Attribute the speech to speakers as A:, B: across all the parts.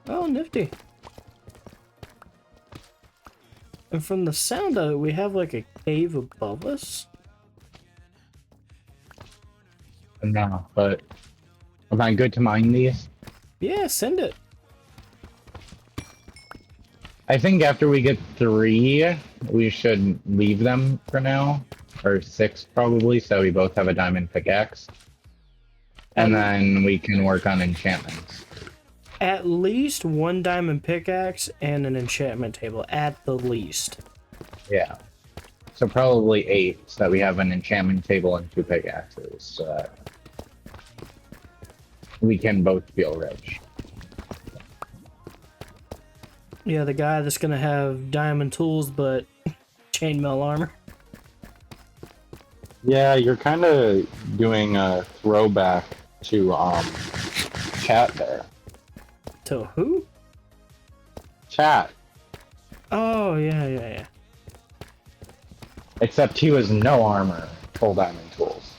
A: Oh, nifty. And from the sound of it, we have like a cave above us.
B: No, but am I good to mine these?
A: Yeah, send it.
B: I think after we get 3, we should leave them for now. Or 6 probably, so we both have a diamond pickaxe. And then we can work on enchantments.
A: At least 1 diamond pickaxe and an enchantment table, at the least.
B: Yeah. So probably 8, so that we have an enchantment table and 2 pickaxes, so that we can both feel rich.
A: Yeah, the guy that's gonna have diamond tools but chainmail armor.
C: Yeah, you're kind of doing a throwback to chat there.
A: To who?
C: Chat.
A: Oh, yeah.
B: Except he was no armor, full diamond tools.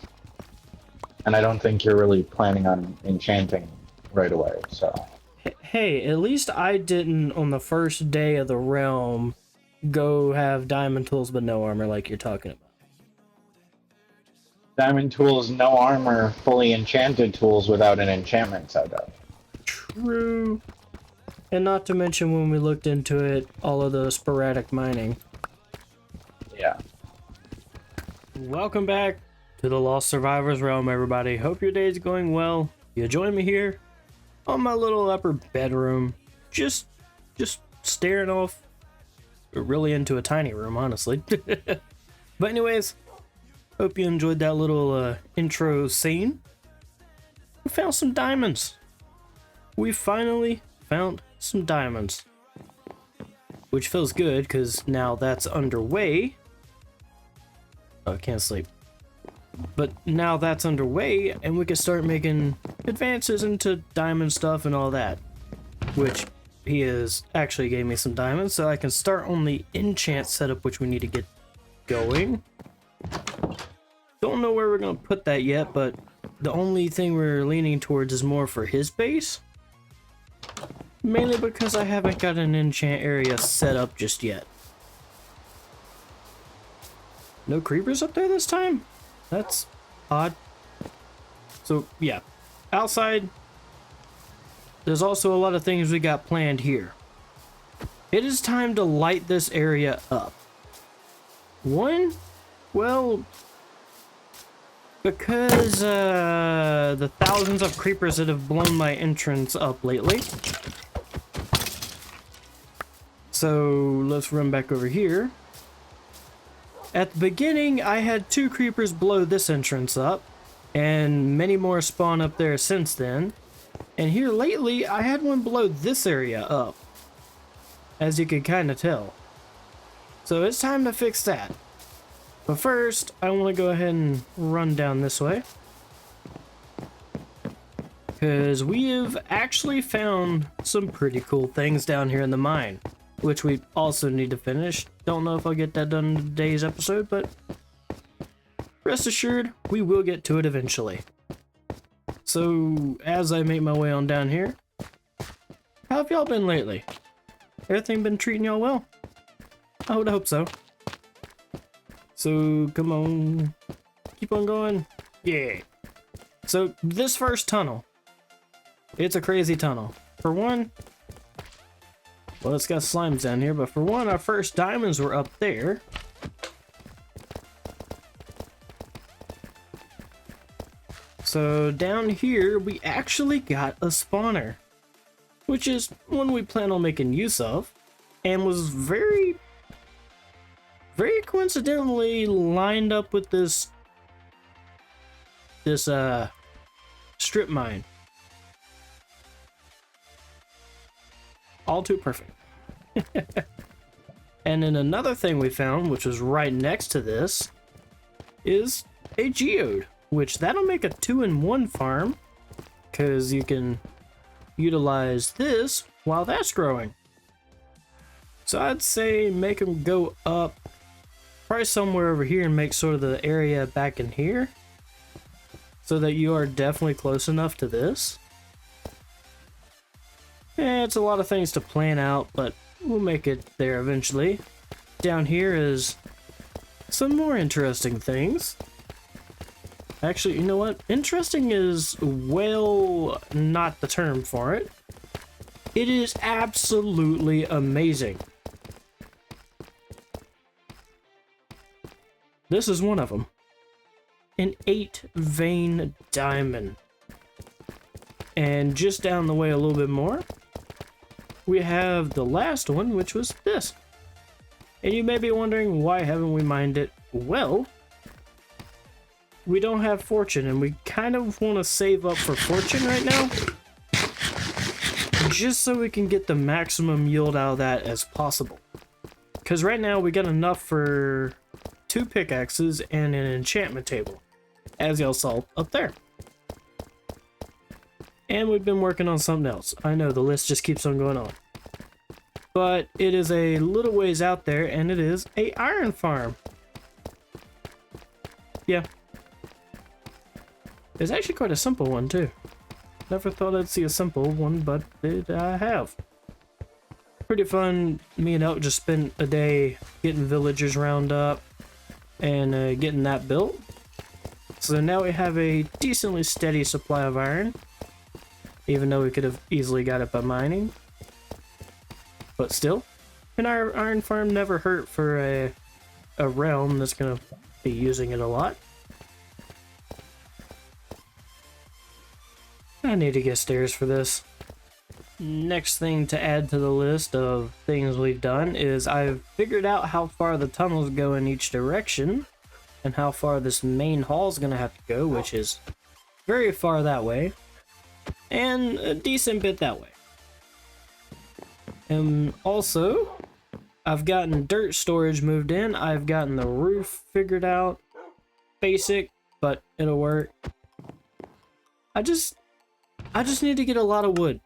C: And I don't think you're really planning on enchanting right away, so.
A: Hey, at least I didn't on the first day of the realm go have diamond tools but no armor like you're talking about.
C: Diamond tools, no armor, fully enchanted tools without an enchantment setup.
A: True. And not to mention when we looked into it, all of the sporadic mining.
C: Yeah.
A: Welcome back to the Lost Survivors realm, everybody. Hope your day's going well. You join me here on my little upper bedroom, just staring off really into a tiny room, honestly. But anyways, hope you enjoyed that little intro scene. We found some diamonds. We finally found some diamonds, which feels good because now that's underway. Oh, I can't sleep. But now that's underway, and we can start making advances into diamond stuff and all that. Which he has actually gave me some diamonds, so I can start on the enchant setup, which we need to get going. Don't know where we're gonna put that yet, but the only thing we're leaning towards is more for his base. Mainly because I haven't got an enchant area set up just yet. No creepers up there this time? That's odd. So, yeah. Outside, there's also a lot of things we got planned here. It is time to light this area up. One, well, because the thousands of creepers that have blown my entrance up lately. So, let's run back over here. At the beginning, I had 2 creepers blow this entrance up, and many more spawn up there since then. And here lately, I had one blow this area up, as you can kind of tell. So it's time to fix that. But first, I want to go ahead and run down this way, because we have actually found some pretty cool things down here in the mine, which we also need to finish. Don't know if I'll get that done in today's episode, but rest assured, we will get to it eventually. So, as I make my way on down here, how have y'all been lately? Everything been treating y'all well? I would hope so. So, come on. Keep on going. Yeah. So, this first tunnel. It's a crazy tunnel. For one, well, it's got slimes down here, but for one, our first diamonds were up there. So down here, we actually got a spawner, which is one we plan on making use of, and was very coincidentally lined up with this strip mine. All too perfect. And then another thing we found, which was right next to this, is a geode, which that'll make a 2-in-1 farm, because you can utilize this while that's growing. So I'd say make them go up probably somewhere over here and make sort of the area back in here, so that you are definitely close enough to this. It's a lot of things to plan out, but we'll make it there eventually. Down here is some more interesting things. Actually, you know what? Interesting is, well, not the term for it. It is absolutely amazing. This is one of them. An 8-vein diamond. And just down the way a little bit more, we have the last one, which was this. And you may be wondering, why haven't we mined it? Well, we don't have fortune, and we kind of want to save up for fortune right now, just so we can get the maximum yield out of that as possible. Because right now we got enough for 2 pickaxes and an enchantment table, as y'all saw up there. And we've been working on something else. I know, the list just keeps on going on. But it is a little ways out there, and it is a iron farm. Yeah. It's actually quite a simple one, too. Never thought I'd see a simple one, but I have. Pretty fun. Me and Elk just spent a day getting villagers round up and getting that built. So now we have a decently steady supply of iron, even though we could have easily got it by mining. But still, an iron farm never hurt for a realm that's going to be using it a lot. I need to get stairs for this. Next thing to add to the list of things we've done is I've figured out how far the tunnels go in each direction and how far this main hall is going to have to go, which is very far that way and a decent bit that way. And also, I've gotten dirt storage moved in. I've gotten the roof figured out. Basic, but it'll work. I just need to get a lot of wood.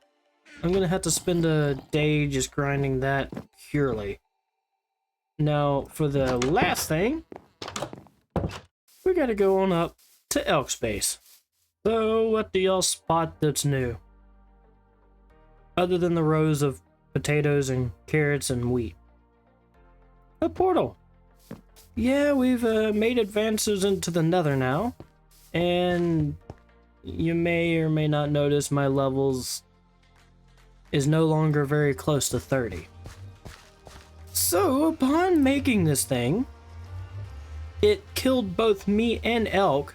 A: I'm gonna have to spend a day just grinding that purely. Now, for the last thing, we gotta go on up to Elk Space. So, what do y'all spot that's new? Other than the rows of potatoes and carrots and wheat. A portal. Yeah, we've made advances into the nether now. And you may or may not notice my levels is no longer very close to 30. So, upon making this thing, it killed both me and Elk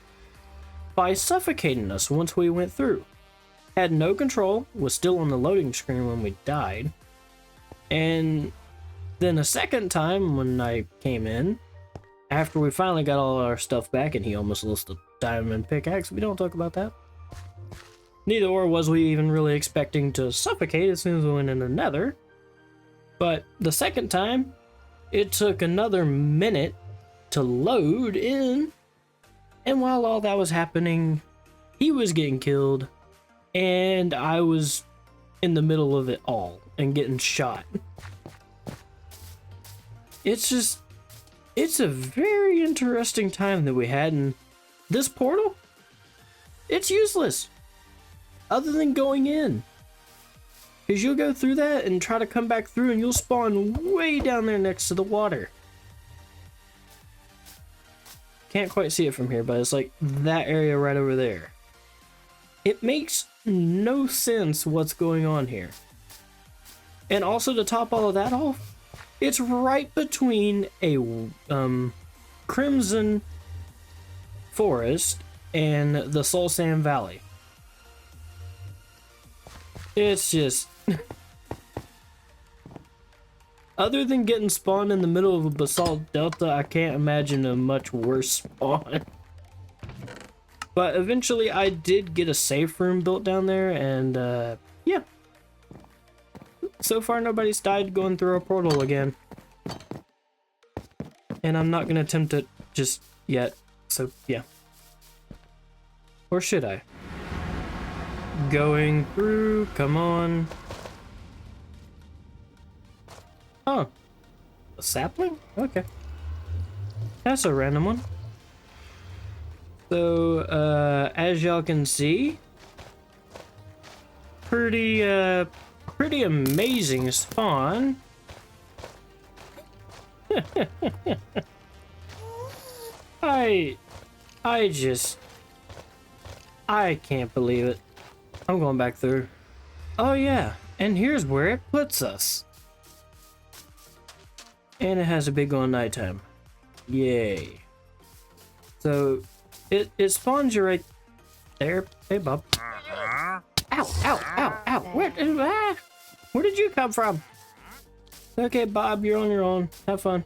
A: by suffocating us once we went through. Had no control, was still on the loading screen when we died. And then a second time when I came in, after we finally got all our stuff back and he almost lost a diamond pickaxe, we don't talk about that. Neither or was we even really expecting to suffocate as soon as we went in the nether. But the second time, it took another minute to load in. And while all that was happening, he was getting killed. And I was in the middle of it all and getting shot. It's a very interesting time that we had, and this portal, it's useless other than going in, because you'll go through that and try to come back through and you'll spawn way down there next to the water. Can't quite see it from here, but it's like that area right over there. It makes no sense what's going on here. And also, to top all of that off, it's right between a crimson forest and the Soul Sand Valley. It's just other than getting spawned in the middle of a basalt delta, I can't imagine a much worse spawn. But eventually I did get a safe room built down there, and yeah. So far nobody's died going through a portal again. And I'm not gonna attempt it just yet, so yeah. Or should I? Going through, come on. Oh, a sapling? Okay. That's a random one. So, as y'all can see, pretty pretty amazing spawn. I can't believe it. I'm going back through. Oh yeah, and here's where it puts us. And it has a big on nighttime. Yay. So it spawns you right there. Hey Bob. Ow, ow, ow, ow. Where did you come from? Okay, Bob, you're on your own. Have fun.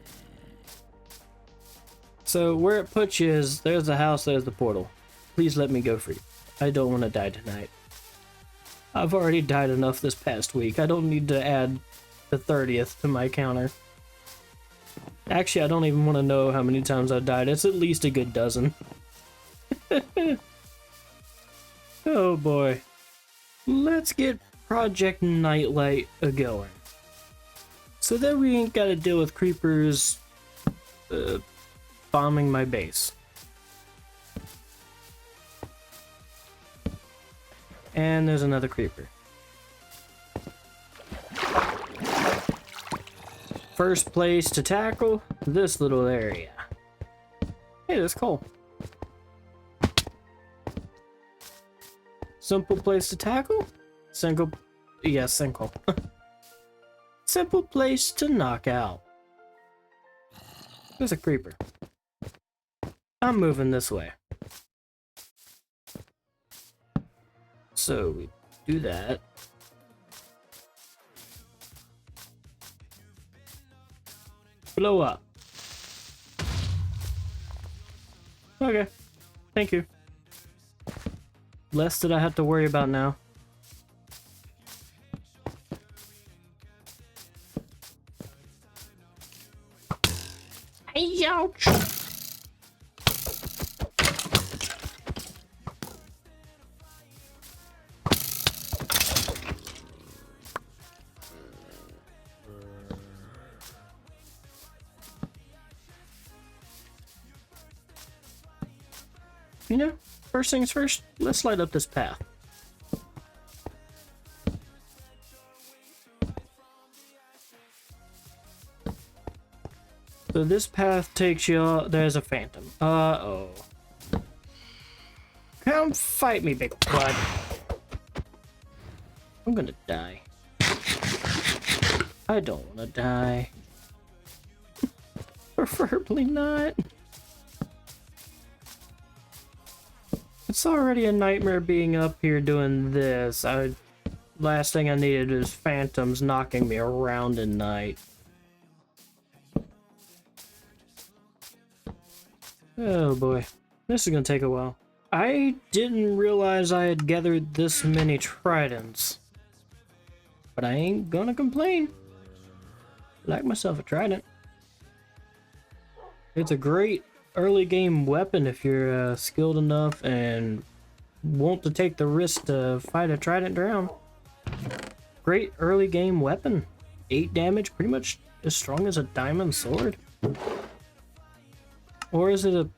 A: So where it puts you is, there's the house, there's the portal. Please let me go free. I don't want to die tonight. I've already died enough this past week. I don't need to add the 30th to my counter. Actually, I don't even want to know how many times I've died. It's at least a good dozen. Oh boy. Let's get Project Nightlight a-going. So that we ain't gotta deal with creepers bombing my base. And there's another creeper. First place to tackle this little area. Hey, that's cool. Simple place to tackle? Single. Yeah, single. Simple place to knock out. There's a creeper. I'm moving this way. So we do that. Blow up. Okay. Thank you. Less that I have to worry about now. Ouch! You know, first things first, let's light up this path. So this path takes you, there's a phantom. Uh-oh. Come fight me, big bud. I'm gonna die. I don't wanna die. Preferably not. It's already a nightmare being up here doing this. Last thing I needed is phantoms knocking me around at night. Oh boy, this is gonna take a while. I didn't realize I had gathered this many tridents, but I ain't gonna complain. Like myself a trident. It's a great early game weapon if you're skilled enough and want to take the risk to fight a trident down. Great early game weapon. 8 damage, pretty much as strong as a diamond sword. Or is it a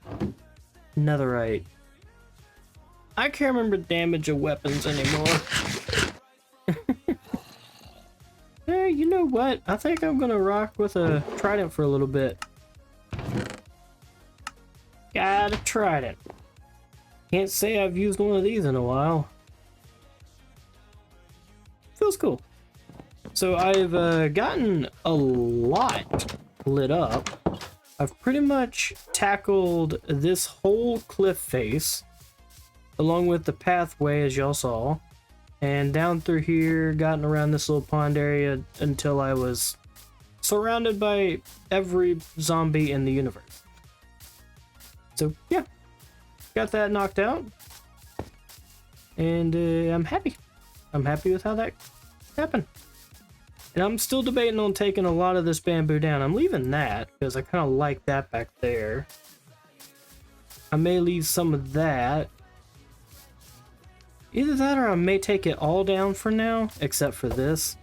A: netherite? I can't remember damage of weapons anymore. Hey, you know what? I think I'm gonna rock with a trident for a little bit. Got a trident. Can't say I've used one of these in a while. Feels cool. So I've gotten a lot lit up. I've pretty much tackled this whole cliff face, along with the pathway as y'all saw, and down through here, gotten around this little pond area until I was surrounded by every zombie in the universe. So yeah, got that knocked out, and I'm happy. I'm happy with how that happened. And I'm still debating on taking a lot of this bamboo down. I'm leaving that because I kind of like that back there. I may leave some of that. Either that or I may take it all down for now, except for this.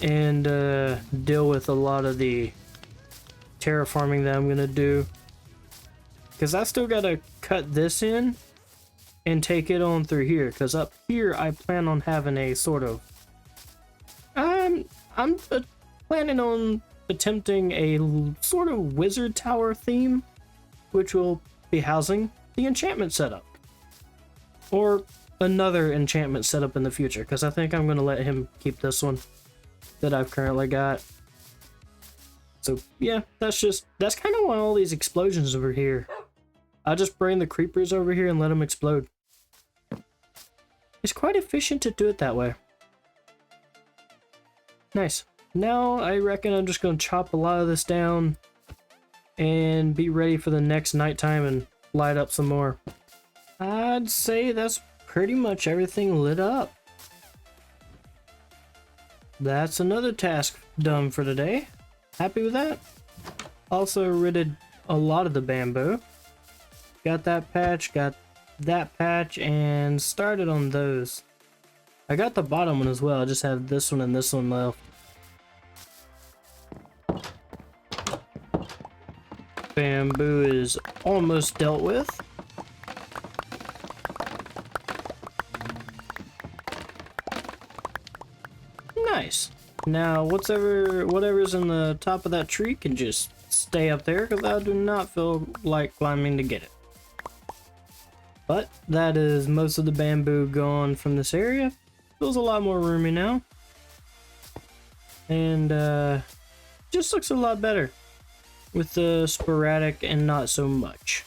A: And deal with a lot of the terraforming that I'm going to do. Because I still got to cut this in and take it on through here. Because up here I plan on having a sort of I'm planning on attempting a sort of wizard tower theme, which will be housing the enchantment setup. Or another enchantment setup in the future, because I think I'm going to let him keep this one that I've currently got. So yeah, that's kind of why all these explosions over here. I just bring the creepers over here and let them explode. It's quite efficient to do it that way. Nice. Now I reckon I'm just going to chop a lot of this down and be ready for the next nighttime and light up some more. I'd say that's pretty much everything lit up. That's another task done for today. Happy with that. Also ridded a lot of the bamboo. Got that patch, and started on those. I got the bottom one as well, I just have this one and this one left. Bamboo is almost dealt with. Nice. Now, whatever's in the top of that tree can just stay up there, because I do not feel like climbing to get it. But that is most of the bamboo gone from this area. Feels a lot more roomy now. And just looks a lot better with the sporadic and not so much.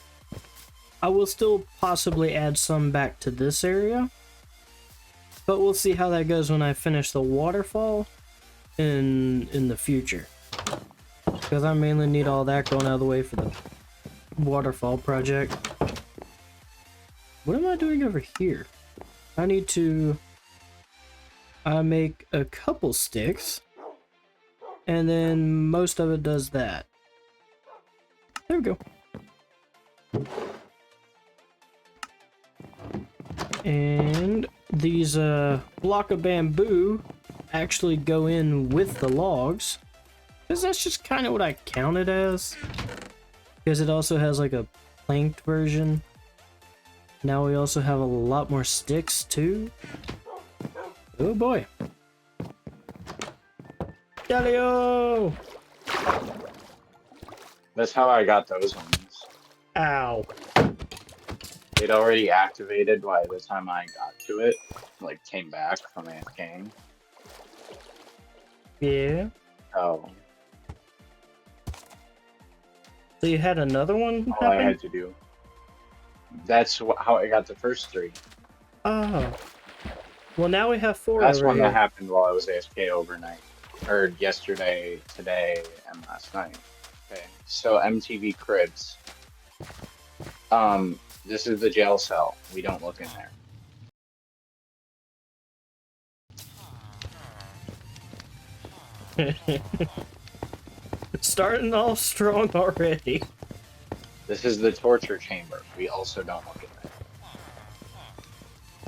A: I will still possibly add some back to this area, but we'll see how that goes when I finish the waterfall in the future, because I mainly need all that going out of the way for the waterfall project. What am I doing over here? I need to make a couple sticks, and then most of it does that. There we go. And these block of bamboo actually go in with the logs, because that's just kind of what I count it as, because it also has like a planked version. Now we also have a lot more sticks too. Oh boy. Galio!
B: That's how I got those ones.
A: Ow.
B: They'd already activated by the time I got to it. Like, came back from AFKing.
A: Yeah.
B: Oh.
A: So you had another one
B: All I
A: happen?
B: had to do. That's how I got the first 3.
A: Oh. Well, now we have 4
B: That's
A: over
B: one
A: here.
B: that happened while I was AFK overnight. Or yesterday, today, and last night. Okay, so MTV Cribs. This is the jail cell. We don't look in there.
A: Starting off strong already.
B: This is the torture chamber. We also don't look in there.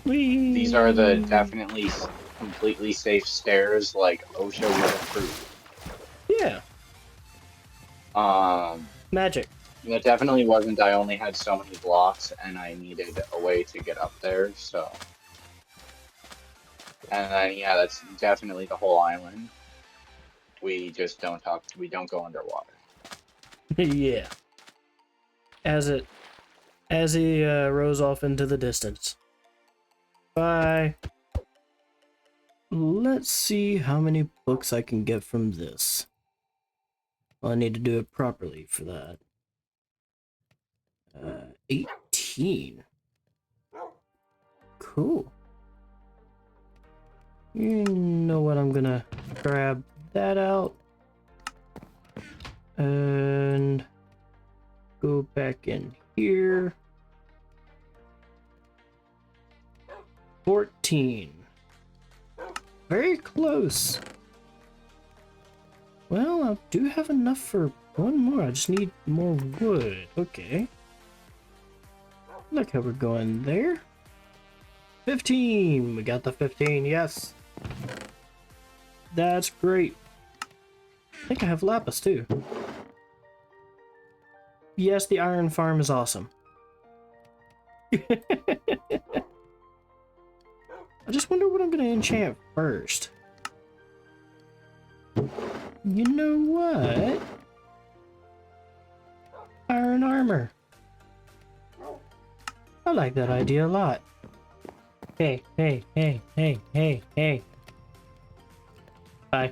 A: Whee!
B: These are the definitely completely safe stairs, like OSHA would approve.
A: Yeah. Magic.
B: It definitely wasn't. I only had so many blocks, and I needed a way to get up there, so. And then, yeah, that's definitely the whole island. We just don't talk. We don't go underwater.
A: Yeah. As he rose off into the distance. Bye. Let's see how many books I can get from this. Well, I need to do it properly for that. 18. Cool. You know what? I'm gonna grab that out and go back in here. 14. Very close. Well, I do have enough for one more. I just need more wood. Okay. Look how we're going there. 15. We got the 15. Yes. That's great. I think I have lapis too. Yes, the iron farm is awesome. I just wonder what I'm going to enchant first. You know what? Iron armor. I like that idea a lot. Hey, hey, hey, hey, hey, hey. Bye.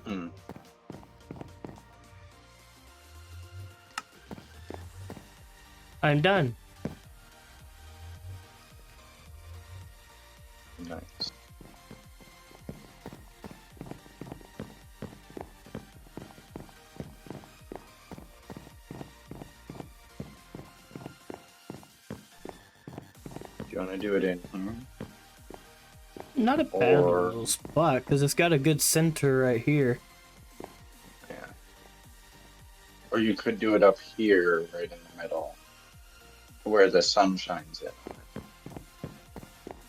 C: Hmm.
A: I'm done.
C: Nice. Do you want to do it in here?
A: Not a bad
C: Or-
A: little spot, because it's got a good center right here.
C: Yeah. Or you could do it up here, right in the middle, where the sun shines in.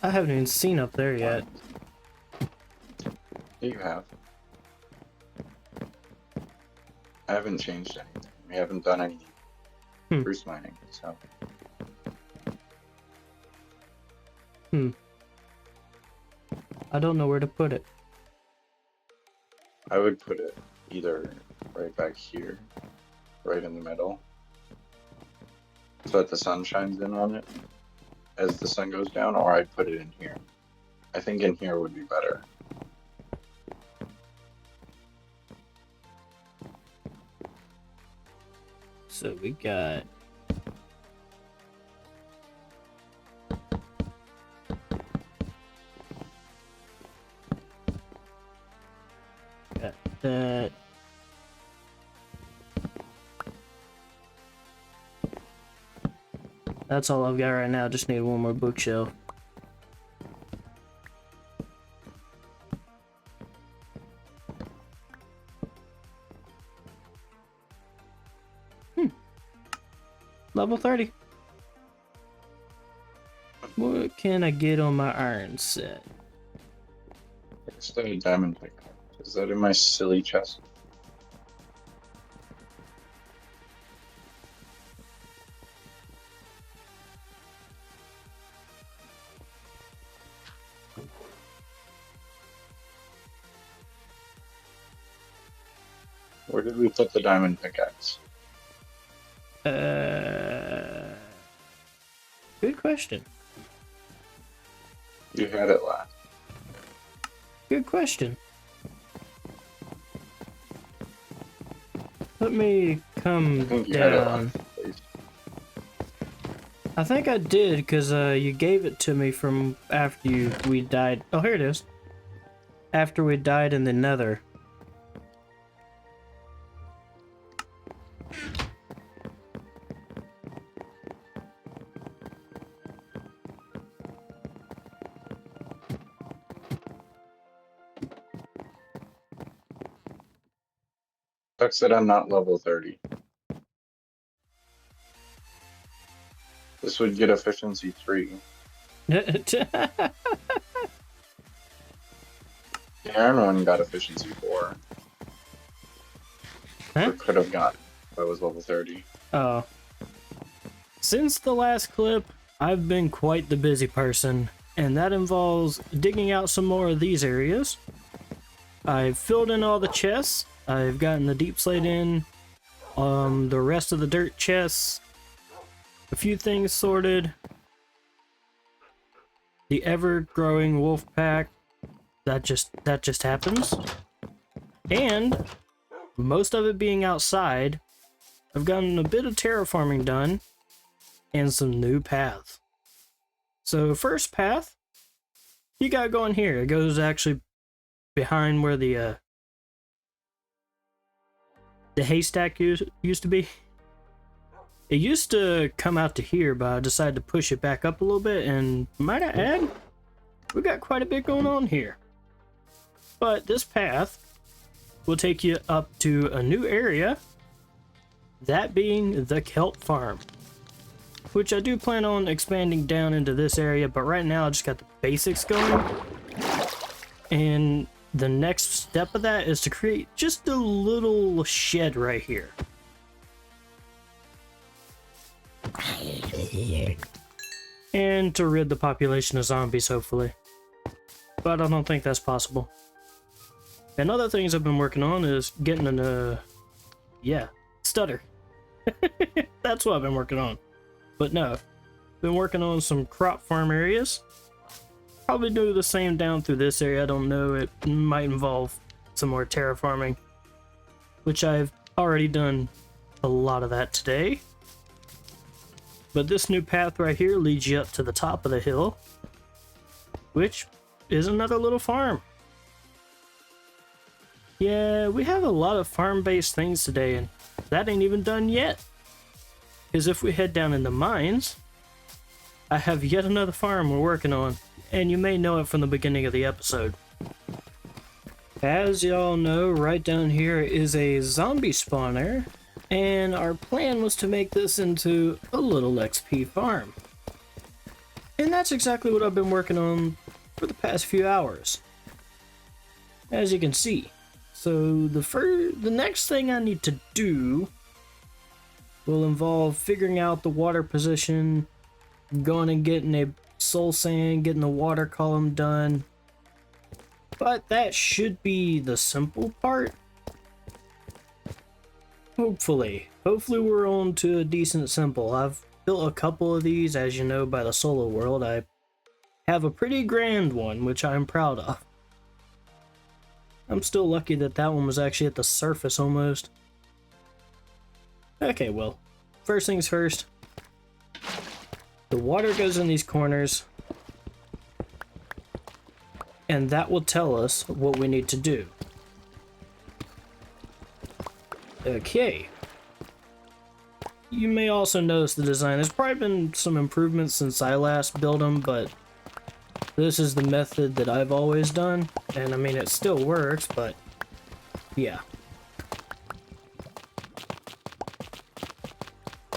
A: I haven't even seen up there yet.
C: Yeah, you have. I haven't changed anything. We haven't done any spruce mining, so.
A: I don't know where to put it.
C: I would put it either right back here, right in the middle, so that the sun shines in on it as the sun goes down, or I'd put it in here. I think in here would be better.
A: So we got... got that. That's all I've got right now. Just need one more bookshelf. Level 30. What can I get on my iron set?
C: Where's the diamond pick? Is that in my silly chest? Where did we put the diamond pickaxe?
A: Good question.
C: You had it last.
A: Good question. Let me
C: I
A: come
C: think you had it
A: down.
C: last. Please.
A: I think I did, because you gave it to me from after we died. Oh, here it is. After we died in the nether.
C: Sucks that I'm not level 30. This would get efficiency 3. The iron one got efficiency 4.
A: Huh?
C: Or could have gotten if I was level 30.
A: Oh. Since the last clip, I've been quite the busy person, and that involves digging out some more of these areas. I've filled in all the chests. I've gotten the deep slate in, the rest of the dirt chests, a few things sorted, the ever-growing wolf pack, that just happens, and most of it being outside. I've gotten a bit of terraforming done, and some new paths. So first path, you got going here. It goes actually behind where the haystack used to be. It used to come out to here, but I decided to push it back up a little bit, and might I add, we got quite a bit going on here. But this path will take you up to a new area, that being the kelp farm, which I do plan on expanding down into this area, but right now I just got the basics going. And the next step of that is to create just a little shed right here. And to rid the population of zombies, hopefully. but I don't think that's possible. And other things I've been working on is getting an, stutter. That's what I've been working on. But no, been working on some crop farm areas. Probably do the same down through this area. I don't know, it might involve some more terraforming, which I've already done a lot of that today. But this new path right here leads you up to the top of the hill, which is another little farm. Yeah, we have a lot of farm-based things today, and that ain't even done yet. Because if we head down in the mines, I have yet another farm we're working on, and you may know it from the beginning of the episode. As y'all know, right down here is a zombie spawner, and our plan was to make this into a little XP farm. And that's exactly what I've been working on for the past few hours, as you can see. So the next thing I need to do will involve figuring out the water position, going and getting a soul sand, getting the water column done. But that should be the simple part. Hopefully we're on to a decent simple. I've built a couple of these, as you know, by the solo world. I have a pretty grand one, which I'm proud of. I'm still lucky that that one was actually at the surface almost. Okay, well, first things first. The water goes in these corners, and that will tell us what we need to do. Okay. You may also notice the design. There's probably been some improvements since I last built them, but this is the method that I've always done. And I mean, it still works, but yeah.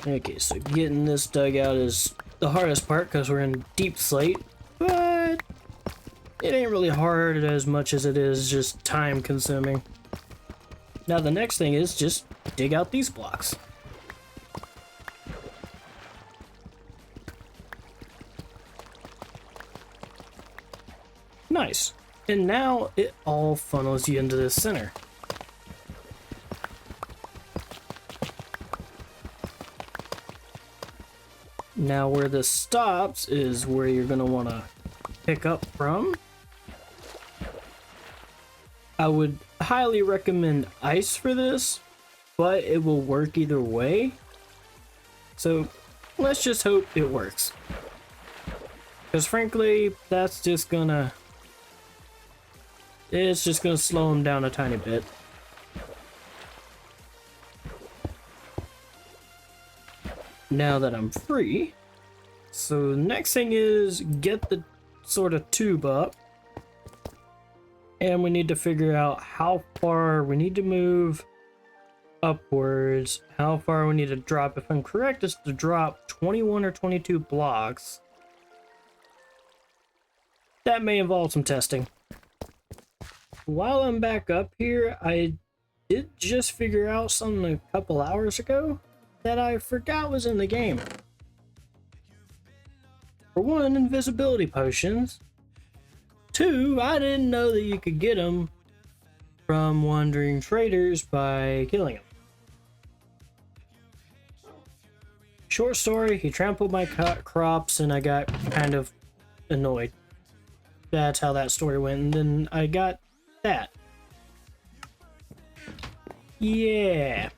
A: Okay, so getting this dug out is the hardest part because we're in deep slate, but it ain't really hard as much as it is just time consuming. Now the next thing is just dig out these blocks. Nice. And now it all funnels you into the center. Now where this stops is where you're going to want to pick up from. I would highly recommend ice for this, but it will work either way. So let's just hope it works. Because frankly, that's just gonna... it's just gonna slow him down a tiny bit. Now that I'm free, so the next thing is get the sort of tube up. And we need to figure out how far we need to move upwards, how far we need to drop. If I'm correct, it's to drop 21 or 22 blocks. That may involve some testing. While I'm back up here, I did just figure out something a couple hours ago that I forgot was in the game. For one, invisibility potions. Two, I didn't know that you could get them from wandering traders by killing them. Short story, he trampled my crops and I got kind of annoyed. That's how that story went, and then I got that. Yeah.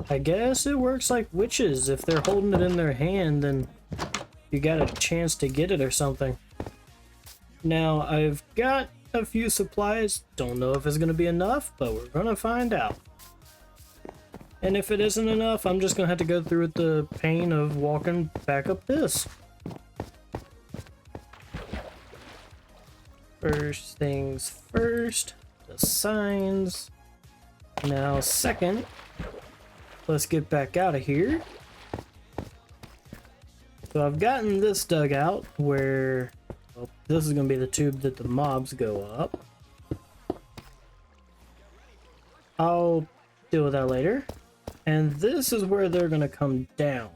A: I guess it works like witches. If they're holding it in their hand, then you got a chance to get it or something. Now, I've got a few supplies. Don't know if it's going to be enough, but we're going to find out. And if it isn't enough, I'm just going to have to go through with the pain of walking back up this. First things first, the signs. Now, second, let's get back out of here. So I've gotten this dug out where, well, this is going to be the tube that the mobs go up. I'll deal with that later. And this is where they're going to come down.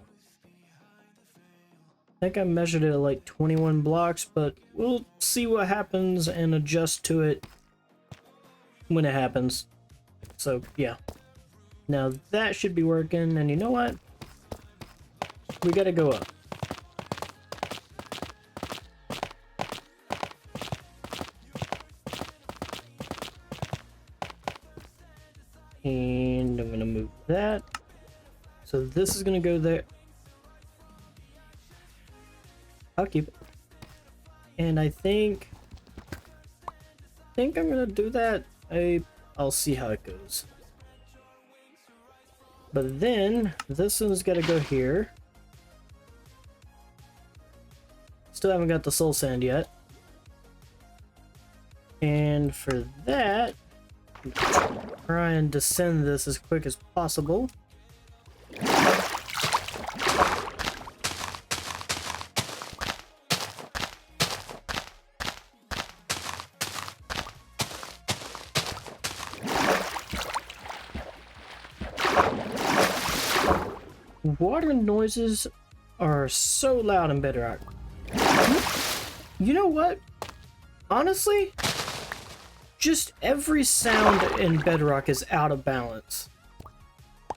A: think I measured it at like 21 blocks, but we'll see what happens and adjust to it when it happens. So yeah, now that should be working, and you know what? We gotta go up. And I'm gonna move that. So this is gonna go there. I'll keep it. And I think I'm gonna do that. I'll see how it goes. But then this one's gotta go here. Still haven't got the soul sand yet. And for that, try and descend this as quick as possible. Water noises are so loud in Bedrock. You know what? Honestly, just every sound in Bedrock is out of balance.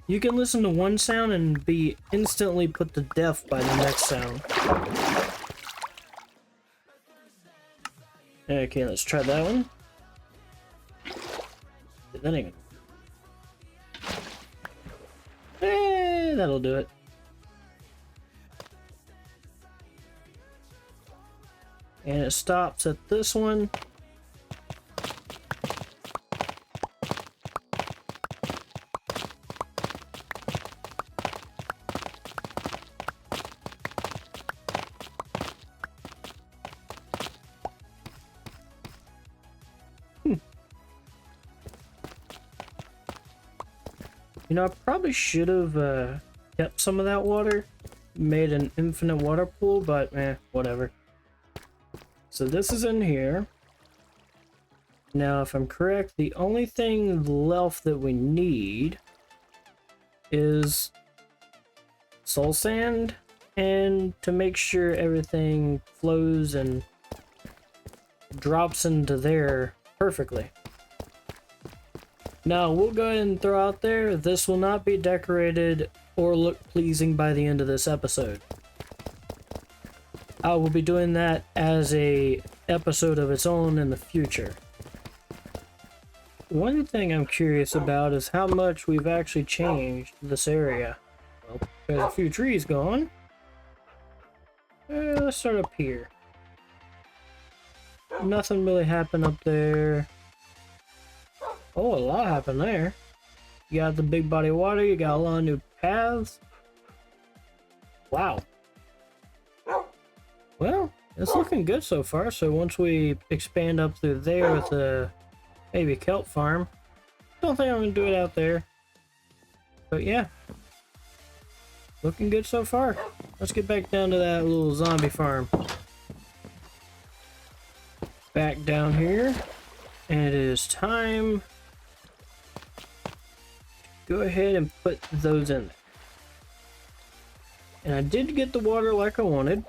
A: You can listen to one sound and be instantly put to death by the next sound. Okay, let's try that one. That ain't. That'll do it. And it stops at this one. You know, I probably should have kept some of that water, made an infinite water pool, but whatever. So this is in here. Now, if I'm correct, the only thing left that we need is soul sand, and to make sure everything flows and drops into there perfectly. Now, we'll go ahead and throw out there, this will not be decorated or look pleasing by the end of this episode. I will be doing that as a episode of its own in the future. One thing I'm curious about is how much we've actually changed this area. Well, there's a few trees gone. Let's start up here. Nothing really happened up there. Oh, a lot happened there. You got the big body of water, you got a lot of new paths. Wow. Well, it's looking good so far, so once we expand up through there with a maybe kelp farm, don't think I'm gonna do it out there. But yeah. Looking good so far. Let's get back down to that little zombie farm. Back down here. And it is time. Go ahead and put those in there. And I did get the water like I wanted.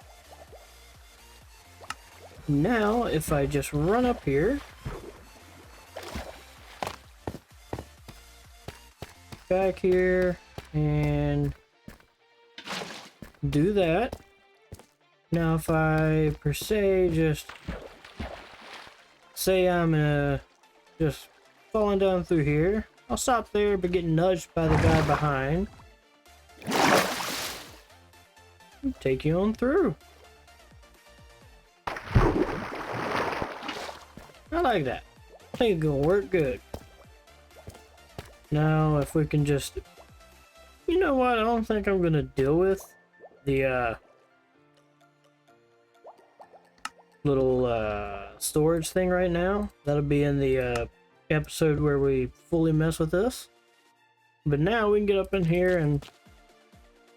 A: Now, if I just run up here. Back here. And do that. Now, if I per se just say I'm just falling down through here, I'll stop there but get nudged by the guy behind. Take you on through. I like that. I think it's gonna work good. Now if we can just, you know what, I don't think I'm gonna deal with the little storage thing right now. That'll be in the episode where we fully mess with this. But now we can get up in here and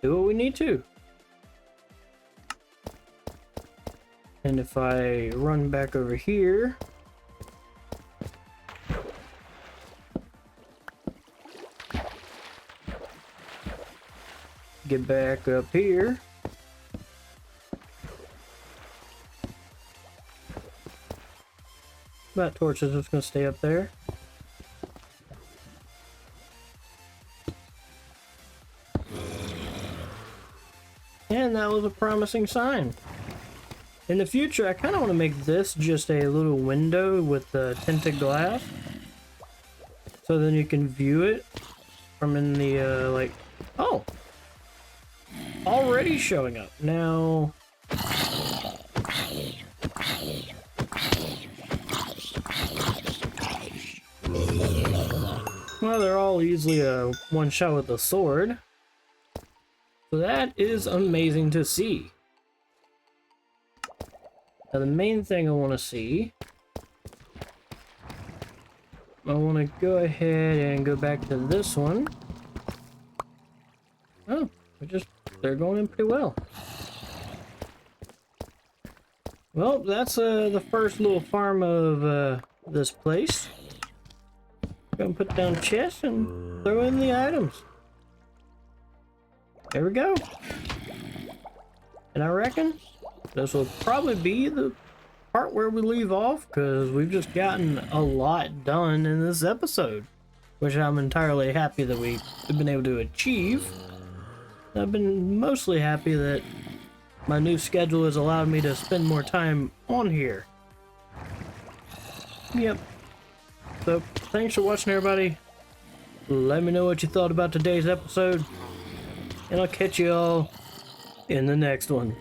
A: do what we need to. And if I run back over here, get back up here, That torch is just gonna stay up there. And that was a promising sign. In the future, I kind of want to make this just a little window with the tinted glass. So then you can view it from in the, like... Oh! Already showing up. Now... Well, they're all easily a one shot with the sword. So that is amazing to see. Now the main thing I want to see, I want to go ahead and go back to this one. Oh, they're going in pretty well. Well, that's the first little farm of this place. Gonna put down chests and throw in the items. There we go. And I reckon this will probably be the part where we leave off, because we've just gotten a lot done in this episode, which I'm entirely happy that we've been able to achieve. I've been mostly happy that my new schedule has allowed me to spend more time on here. Yep. So, thanks for watching, everybody. Let me know what you thought about today's episode, and I'll catch you all in the next one.